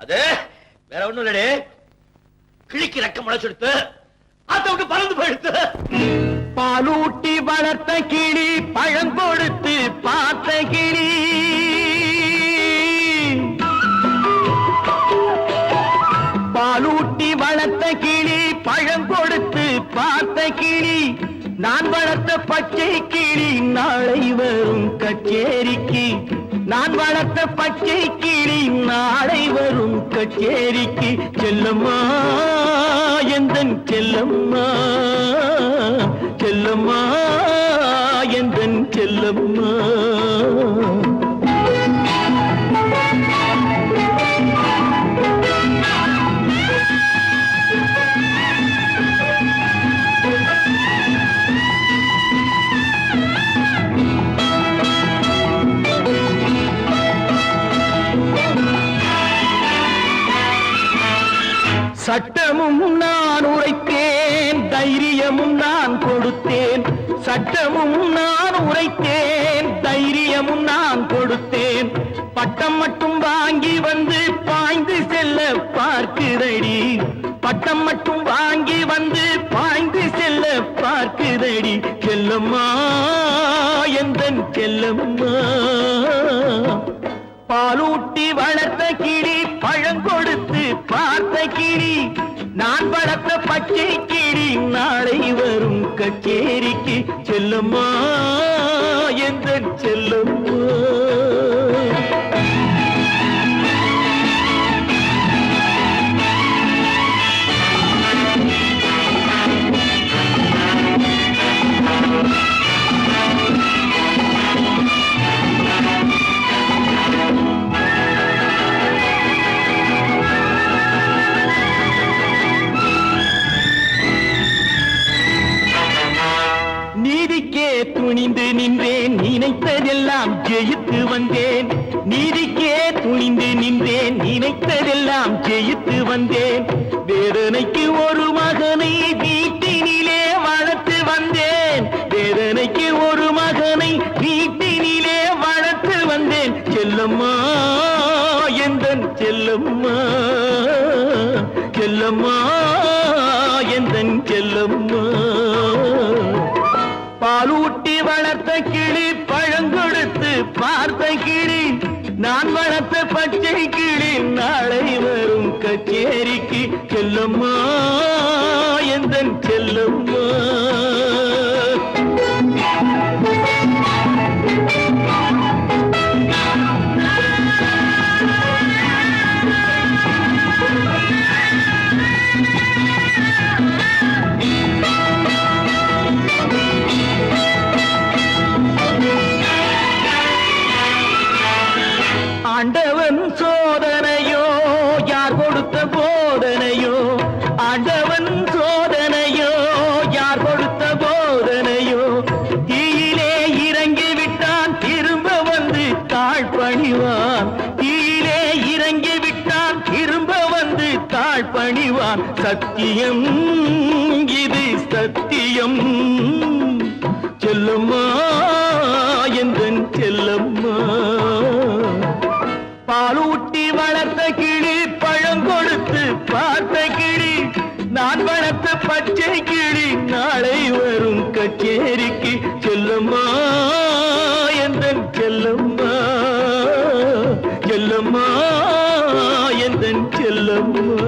அது வேற ஒண்ணும் இல்லடே, கிழிக்கு ரெக்க முளைச்செடுத்து அதை விட்டு பறந்து போயிடுத்து. பாலூட்டி வளர்த்த கிளி பழம் கொடுத்து பார்த்த கிளி, பாலூட்டி வளர்த்த கிளி பழம் கொடுத்து பார்த்த கிளி, நான் வளர்த்த பச்சை கிளி நாளை வரும் கச்சேரிக்கு, நான் வளர்த்த பச்சை கிளி நாளை வரும் கச்சேரிக்கு. செல்லம்மா எந்தன் செல்லம்மா, செல்லம்மா எந்தன் செல்லம்மா. சட்டமும் நான் உரைத்தேன், தைரியமும் நான் கொடுத்தேன், சட்டமும் நான் உரைத்தேன், தைரியமும் நான் கொடுத்தேன். பட்டம் மட்டும் வாங்கி வந்து பாய்ந்து செல்ல பார்க்குதடி, பட்டம் மட்டும் வாங்கி வந்து பாய்ந்து செல்ல பார்க்குதடி. செல்லம்மா எந்தன் செல்லம்மா, பாலூட்டி வளர்த்த கிளி பழங்கொடுத்து பார்த்த கிளி, நான் வளர்த்த பச்சை கிளி நாளை வரும் கச்சேரிக்கு. செல்லம்மா எந்தன் செல்லம்மா. நீதிக்கே துணிந்து நின்றேன், நினைத்ததெல்லாம் ஜெயித்து வந்தேன், நீதிக்கே துணிந்து நின்றேன், நினைத்ததெல்லாம் ஜெயித்து வந்தேன். வேதனைக்கு ஒரு மகனை வீட்டினிலே வளர்த்து வந்தேன், வேதனைக்கு ஒரு மகனை வீட்டினிலே வளர்த்து வந்தேன். செல்லம்மா எந்தன் செல்லம்மா, செல்லம்மா எந்தன் செல்லம்மா. பாலூட்டி வளர்த்த கிளி பழங்கொடுத்து பார்த்த கிளி, நான் வளர்த்த பச்சை கிளி நாளை வரும் கச்சேரிக்கு. செல்லம்மா எந்தன் செல்லம்மா. ஆண்டவன் சோதனையோ யார் கொடுத்த போதனையோ, ஆண்டவன் சோதனையோ யார் கொடுத்த போதனையோ. தீயிலே இறங்கி விட்டான் திரும்ப வந்து தாழ்பணிவான், தீயிலே இறங்கி விட்டான் திரும்ப வந்து தாழ்பணிவான். சத்தியம் இது சத்தியம், செல்லம்மா எந்தன் செல்லம்மா. பாலூட்டி வளர்த்த கிளி பழங்கொடுத்து பார்த்த கிளி, நான் வளர்த்த பச்சை கிளி நாளை வரும் கச்சேரிக்கு. செல்லம்மா எந்தன் செல்லம்மா, செல்லம்மா எந்தன் செல்லம்மா.